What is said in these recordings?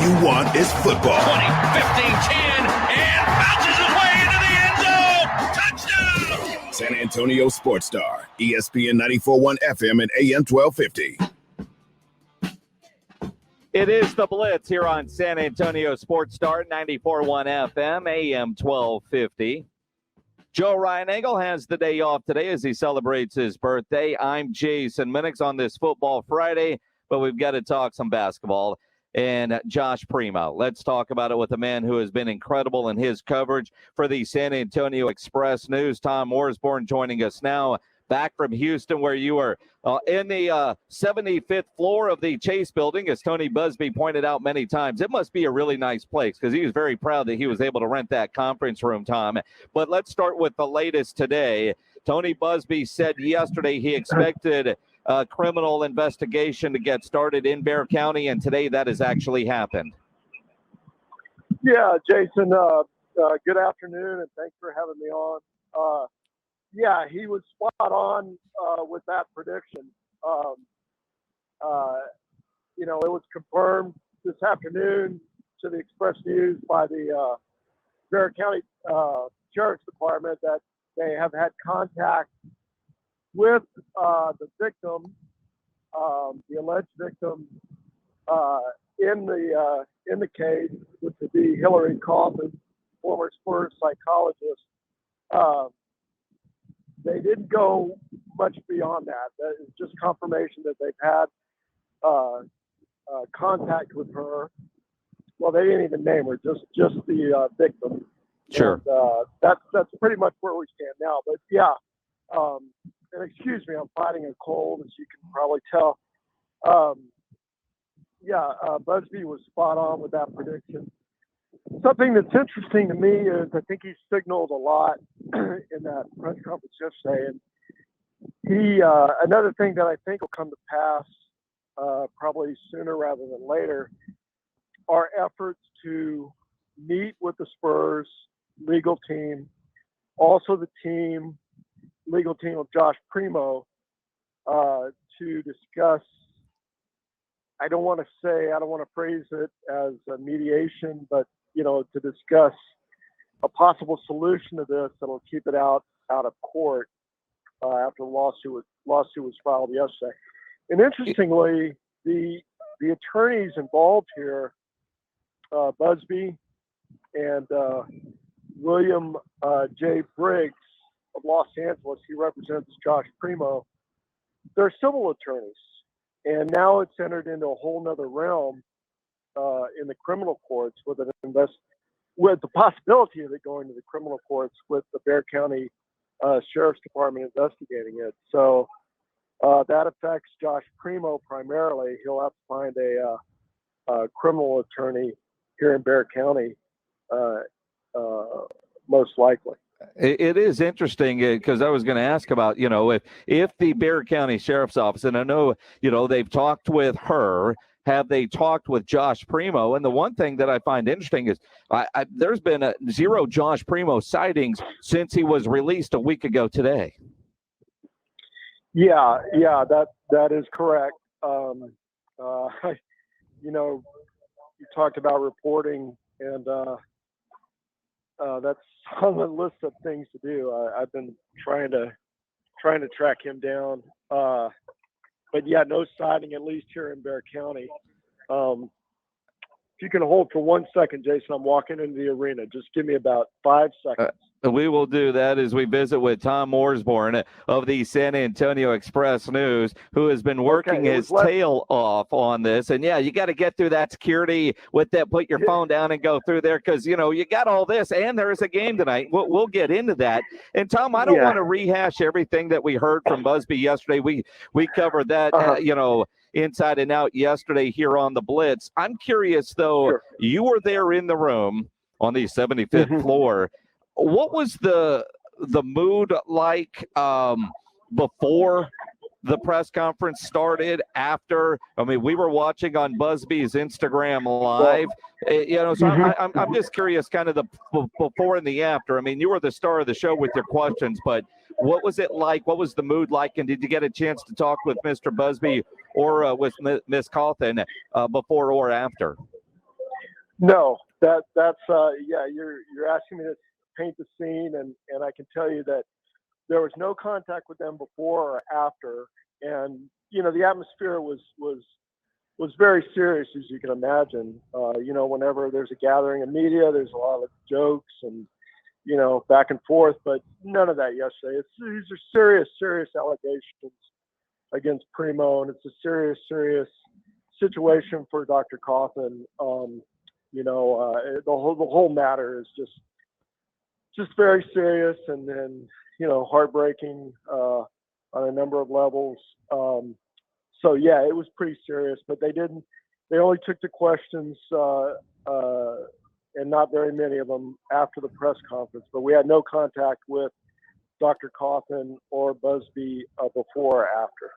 you want is football. 20, 15, 10, and bounces his way into the end zone. Touchdown! San Antonio Sports Star, ESPN 94.1 FM and AM 1250. It is the Blitz here on San Antonio Sports Star, 94.1 FM, AM 1250. Joe Ryan Engel has the day off today as he celebrates his birthday. I'm Jason Minix on this Football Friday, but we've got to talk some basketball. And Josh Primo. Let's talk about it with a man who has been incredible in his coverage for the San Antonio Express News. Tom Orsborn joining us now, back from Houston, where you were in the 75th floor of the Chase building, as Tony Buzbee pointed out many times. It must be a really nice place because he was very proud that he was able to rent that conference room, Tom. But let's start with the latest today. Tony Buzbee said yesterday he expected a criminal investigation to get started in Bexar County, and today that has actually happened. Yeah, Jason, good afternoon, and thanks for having me on. Yeah, he was spot on with that prediction. It was confirmed this afternoon to the Express News by the Bexar County Sheriff's Department that they have had contact with the victim, the alleged victim, in the case, which would be Hillary Kaufman, former Spurs psychologist. They didn't go much beyond that. That is just confirmation that they've had contact with her. Well, they didn't even name her, just the victim. Sure. And, that's pretty much where we stand now. But yeah, and excuse me, I'm fighting a cold, as you can probably tell. Buzbee was spot on with that prediction. Something that's interesting to me is I think he signaled a lot in that press conference yesterday. And he, another thing that I think will come to pass probably sooner rather than later, are efforts to meet with the Spurs legal team, also the legal team of Josh Primo, to discuss, I don't want to phrase it as a mediation, but to discuss a possible solution to this that'll keep it out of court after the lawsuit was filed yesterday. And interestingly, the attorneys involved here, Buzbee and William J. Briggs of Los Angeles, he represents Josh Primo. They're civil attorneys, and now it's entered into a whole nother realm in the criminal courts with the possibility of it going to the criminal courts with the Bexar County Sheriff's Department investigating it. So that affects Josh Primo primarily. He'll have to find a criminal attorney here in Bexar County, most likely. It is interesting because I was going to ask about, if the Bexar County Sheriff's Office, and I know, they've talked with her, have they talked with Josh Primo? And the one thing that I find interesting is there's been zero Josh Primo sightings since he was released a week ago today. Yeah, that is correct. You talked about reporting, and that's on the list of things to do. I've been trying to track him down. But yeah, no sighting, at least here in Bexar County. If you can hold for 1 second, Jason, I'm walking into the arena. Just give me about 5 seconds. We will do that as we visit with Tom Orsborn of the San Antonio Express News, who has been working his tail off on this. And yeah, you got to get through that security with that, put your phone down and go through there because, you got all this and there is a game tonight. We'll get into that. And Tom, I don't want to rehash everything that we heard from Buzbee yesterday. We covered that, inside and out yesterday here on the Blitz. I'm curious, though, you were there in the room on the 75th floor. What was the mood like before the press conference started? After? I mean, we were watching on Buzbee's Instagram Live. So I'm just curious, kind of the before and the after. I mean, you were the star of the show with your questions, but what was it like? What was the mood like? And did you get a chance to talk with Mr. Buzbee or with Miss Cawthon before or after? No, that's yeah. You're asking me to paint the scene, and I can tell you that there was no contact with them before or after, and the atmosphere was very serious, as you can imagine. Whenever there's a gathering of media, there's a lot of jokes and back and forth, but none of that yesterday. These are serious allegations against Primo, and it's a serious situation for Dr. Coffin. The whole matter is just very serious, and then heartbreaking on a number of levels. So yeah, it was pretty serious, but they only took the questions and not very many of them after the press conference. But we had no contact with Dr. Coffin or Buzbee before or after.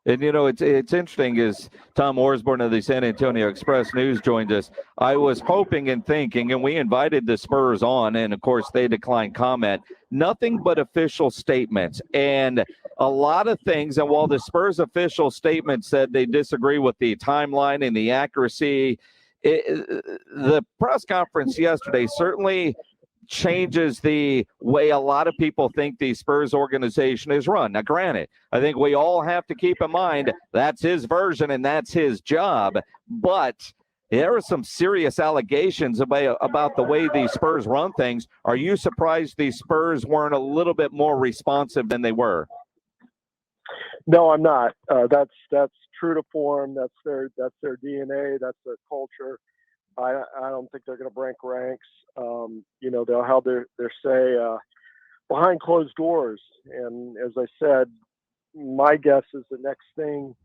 And, it's interesting as Tom Orsborn of the San Antonio Express News joined us. I was hoping and thinking, and we invited the Spurs on, and, of course, they declined comment. Nothing but official statements and a lot of things. And while the Spurs official statement said they disagree with the timeline and the accuracy, the press conference yesterday certainly changes the way a lot of people think the Spurs organization is run. Now, granted, I think we all have to keep in mind that's his version and that's his job, but there are some serious allegations about the way the Spurs run things. Are you surprised the Spurs weren't a little bit more responsive than they were? No, I'm not. That's true to form. That's their DNA. That's their culture. I don't think they're going to break ranks. They'll have their say behind closed doors. And as I said, my guess is the next thing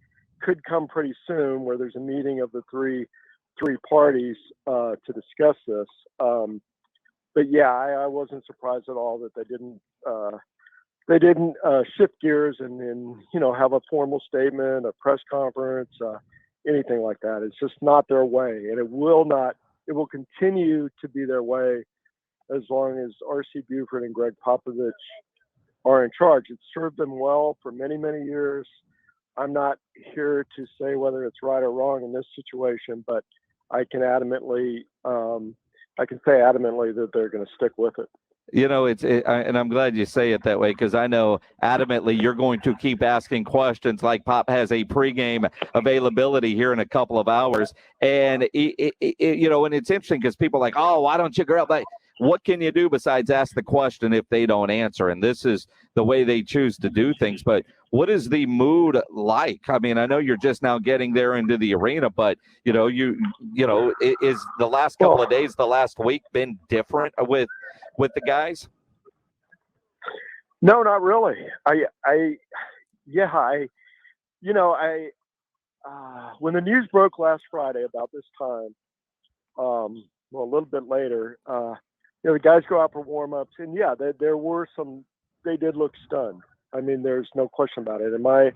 could come pretty soon, where there's a meeting of the three parties to discuss this. But yeah, I wasn't surprised at all that they didn't shift gears and have a formal statement, a press conference, anything like that. It's just not their way, and it will continue to be their way as long as R.C. Buford and Greg Popovich are in charge. It's served them well for many, many years. I'm not here to say whether it's right or wrong in this situation, but I can say adamantly that they're going to stick with it. And I'm glad you say it that way, because I know adamantly you're going to keep asking questions like Pop has a pregame availability here in a couple of hours. And, and it's interesting because people are like, oh, why don't you go out? Like, what can you do besides ask the question if they don't answer? And this is the way they choose to do things. But what is the mood like? I mean, I know you're just now getting there into the arena, but, is the last couple of days, the last week been different with the guys? No, not really. When the news broke last Friday about this time, a little bit later, the guys go out for warm-ups, and yeah, there were some. They did look stunned. I mean, there's no question about it. And I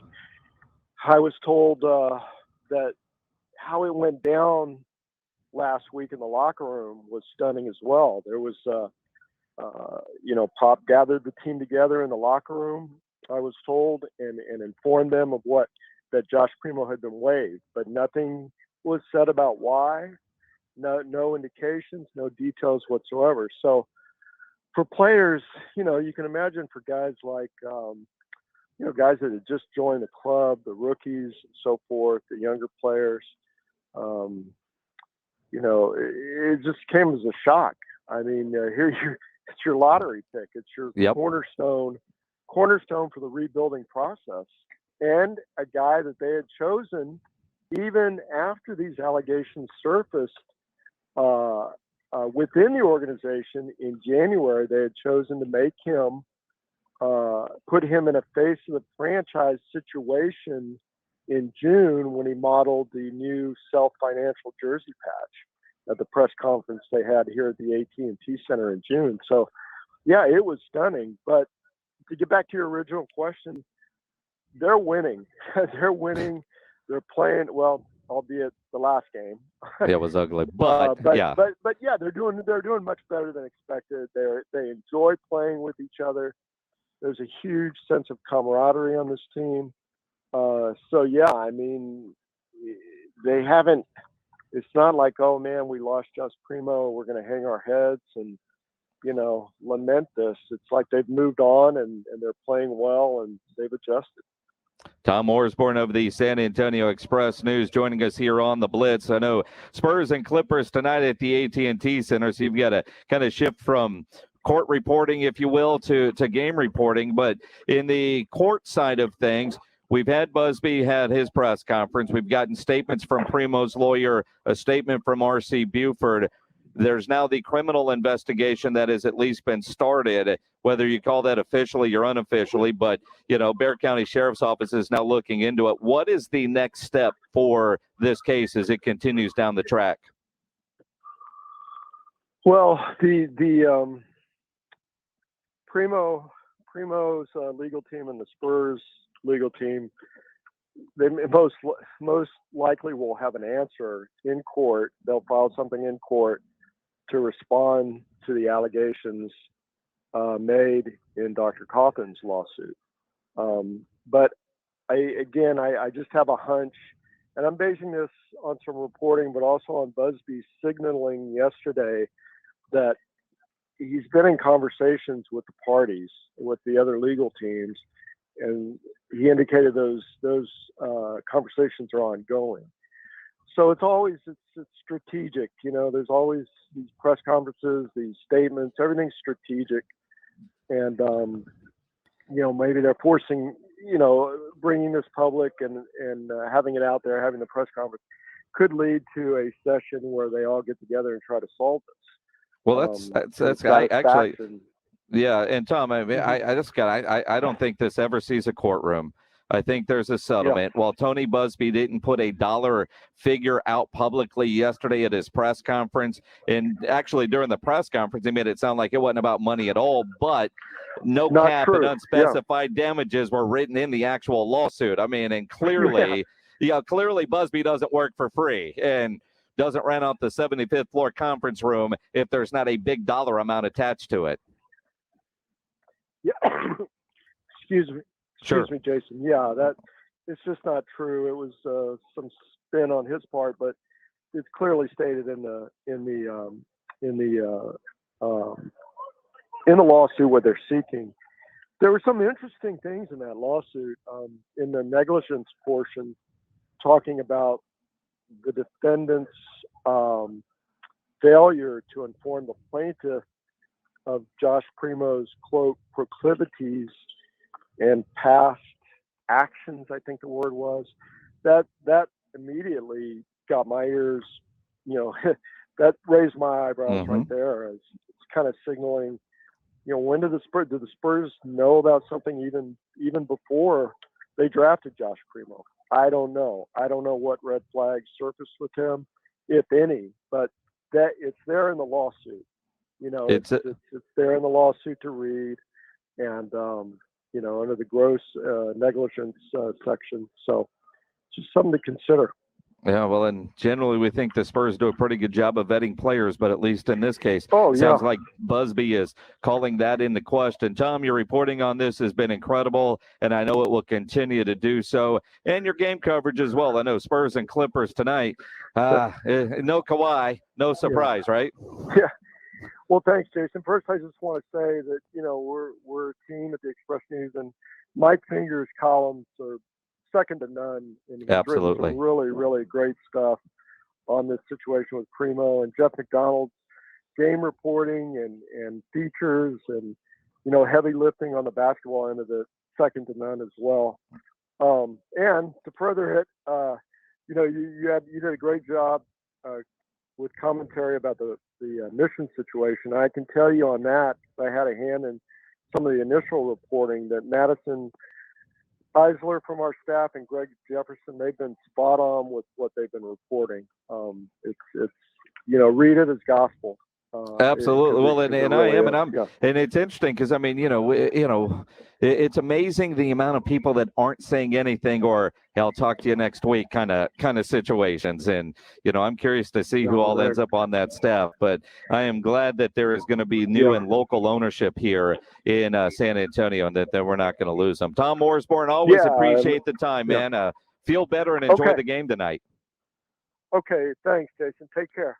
was told that how it went down last week in the locker room was stunning as well. There was, Pop gathered the team together in the locker room, I was told, and informed them of that Josh Primo had been waived, but nothing was said about why. No indications, no details whatsoever. So for players, you can imagine for guys like, guys that had just joined the club, the rookies and so forth, the younger players, it just came as a shock. I mean, it's your lottery pick. It's your cornerstone for the rebuilding process. And a guy that they had chosen, even after these allegations surfaced within the organization in January, they had chosen to make him, put him in a face of the franchise situation in June when he modeled the new self-financial jersey patch at the press conference they had here at the AT&T Center in June. So, yeah, it was stunning. But to get back to your original question, they're winning. They're winning. They're playing well, albeit the last game. It was ugly, but yeah, they're doing much better than expected. They enjoy playing with each other. There's a huge sense of camaraderie on this team. So yeah, I mean, they haven't it's not like, oh man, we lost Josh Primo, we're going to hang our heads and, lament this. It's like they've moved on and they're playing well and they've adjusted. Tom Orsborn of the San Antonio Express-News joining us here on the Blitz. I know Spurs and Clippers tonight at the AT&T Center, so you've got to kind of shift from court reporting, if you will, to game reporting. But in the court side of things, we've had Buzbee had his press conference. We've gotten statements from Primo's lawyer, a statement from R.C. Buford. There's now the criminal investigation that has at least been started, whether you call that officially or unofficially. But, Bexar County Sheriff's Office is now looking into it. What is the next step for this case as it continues down the track? Well, the Primo's legal team and the Spurs legal team, they most likely will have an answer in court. They'll file something in court to respond to the allegations made in Dr. Coffin's lawsuit. But I just have a hunch, and I'm basing this on some reporting, but also on Buzbee signaling yesterday that he's been in conversations with the parties, with the other legal teams, and he indicated those conversations are ongoing. So it's strategic. There's always these press conferences, these statements, everything's strategic. And, maybe they're forcing, bringing this public and having it out there, having the press conference could lead to a session where they all get together and try to solve this. Well, yeah. And Tom, I mean, I don't think this ever sees a courtroom. I think there's a settlement. Yeah. While Tony Buzbee didn't put a dollar figure out publicly yesterday at his press conference, and actually during the press conference, he made it sound like it wasn't about money at all, but no cap and unspecified damages were written in the actual lawsuit. I mean, and clearly, clearly Buzbee doesn't work for free and doesn't rent out the 75th floor conference room if there's not a big dollar amount attached to it. Yeah. Excuse me, Jason. Yeah, it's just not true. It was some spin on his part, but it's clearly stated in the lawsuit what they're seeking. There were some interesting things in that lawsuit, in the negligence portion, talking about the defendant's failure to inform the plaintiff of Josh Primo's, quote, proclivities and past actions, I think the word was. That immediately got my ears, that raised my eyebrows right there. It's kind of signaling, when did the Spurs know about something even before they drafted Josh Primo? I don't know. I don't know what red flags surfaced with him, if any, but that it's there in the lawsuit. It's there in the lawsuit to read, and under the gross negligence section. So it's just something to consider. Yeah, well, and generally we think the Spurs do a pretty good job of vetting players, but at least in this case, sounds like Buzbee is calling that into question. Tom, your reporting on this has been incredible, and I know it will continue to do so. And your game coverage as well. I know Spurs and Clippers tonight. No Kawhi, no surprise, right? Yeah. Well, thanks, Jason. First, I just want to say that, we're a team at the Express News, and Mike Finger's columns are second to none. And he's written some really, really great stuff on this situation with Primo, and Jeff McDonald's game reporting and features and, heavy lifting on the basketball end of it, second to none as well. And to further it, you did a great job with commentary about the mission situation. I can tell you on that, I had a hand in some of the initial reporting that Madison Eisler from our staff and Greg Jefferson, they've been spot on with what they've been reporting. It's read it as gospel. Absolutely. Well, and I am, and it's interesting because I mean, it's amazing the amount of people that aren't saying anything or hey, I'll talk to you next week kind of situations. And I'm curious to see who all ends up on that staff. But I am glad that there is going to be new and local ownership here in San Antonio, and that we're not going to lose them. Tom Orsborn, always appreciate the time, man. Feel better and enjoy the game tonight. Okay, thanks, Jason. Take care.